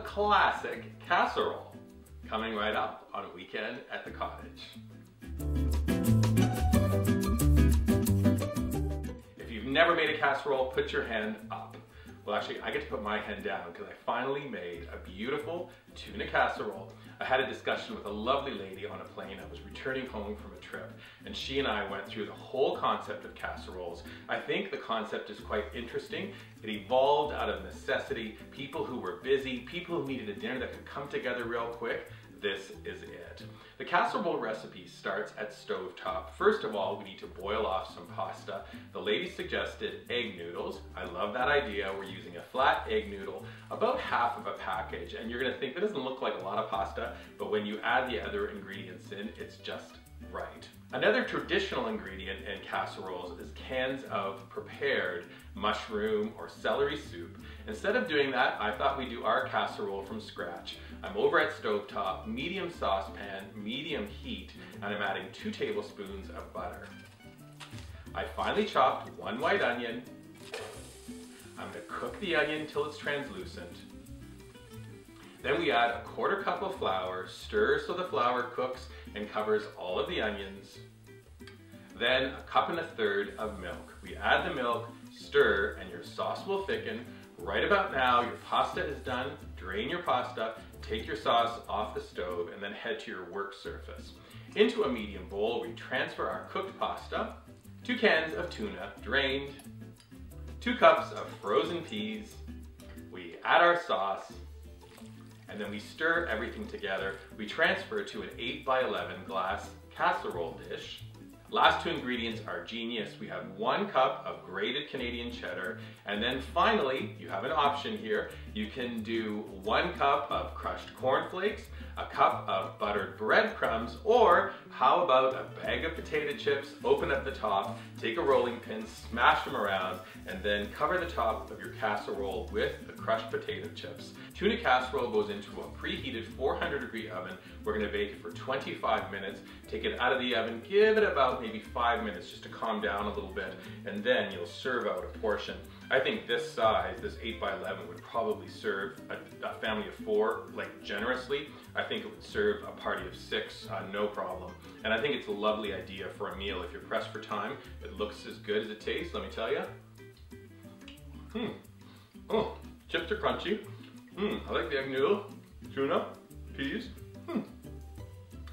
classic casserole, coming right up on a weekend at the cottage. If you've never made a casserole, put your hand up. Well, actually, I get to put my hand down because I finally made a beautiful tuna casserole. I had a discussion with a lovely lady on a plane. I was returning home from a trip, and she and I went through the whole concept of casseroles. I think the concept is quite interesting. It evolved out of necessity. People who were busy, people who needed a dinner that could come together real quick. This is it. The casserole recipe starts at stovetop. First of all, we need to boil off some pasta. The lady suggested egg noodles. I love that idea. We're using a flat egg noodle, about half of a package. And you're gonna think that doesn't look like a lot of pasta, but when you add the other ingredients in, it's just right. Another traditional ingredient in casseroles is cans of prepared mushroom or celery soup. Instead of doing that, I thought we'd do our casserole from scratch. I'm over at stovetop, medium saucepan, medium heat, and I'm adding 2 tablespoons of butter. I finely chopped 1 white onion. I'm going to cook the onion till it's translucent. Then we add a 1/4 cup of flour, stir so the flour cooks and covers all of the onions. Then a 1.25 cups of milk. We add the milk, stir, and your sauce will thicken. Right about now, your pasta is done. Drain your pasta, take your sauce off the stove, and then head to your work surface. Into a medium bowl, we transfer our cooked pasta, 2 cans of tuna, drained, 2 cups of frozen peas. We add our sauce, and then we stir everything together. We transfer to an 8x11 glass casserole dish. Last 2 ingredients are genius. We have 1 cup of grated Canadian cheddar, and then finally, you have an option here. You can do 1 cup of crushed cornflakes, a cup of buttered breadcrumbs, or how about a bag of potato chips, open up the top, take a rolling pin, smash them around, and then cover the top of your casserole with the crushed potato chips. Tuna casserole goes into a preheated 400-degree oven. We're gonna bake it for 25 minutes. Take it out of the oven, give it about maybe 5 minutes just to calm down a little bit, and then you'll serve out a portion. I think this size, this 8x11, would probably serve a family of 4, like generously. I think it would serve a party of 6, no problem. And I think it's a lovely idea for a meal. If you're pressed for time, it looks as good as it tastes, let me tell you. Oh, chips are crunchy. I like the egg noodle, tuna, peas.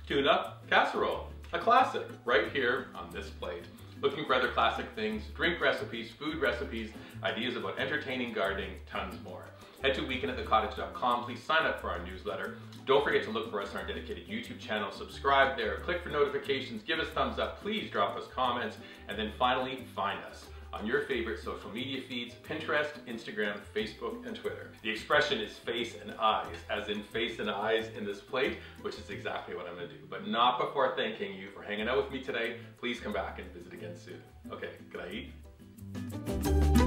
Tuna casserole, a classic, right here on this plate. Looking for other classic things, drink recipes, food recipes, ideas about entertaining, gardening, tons more. Head to weekendатthecottage.com. Please sign up for our newsletter. Don't forget to look for us on our dedicated YouTube channel. Subscribe there, click for notifications, give us thumbs up, please drop us comments, and then finally find us on your favorite social media feeds, Pinterest, Instagram, Facebook, and Twitter. The expression is face and eyes, as in face and eyes in this plate, which is exactly what I'm gonna do. But not before thanking you for hanging out with me today. Please come back and visit again soon. Okay, can I eat?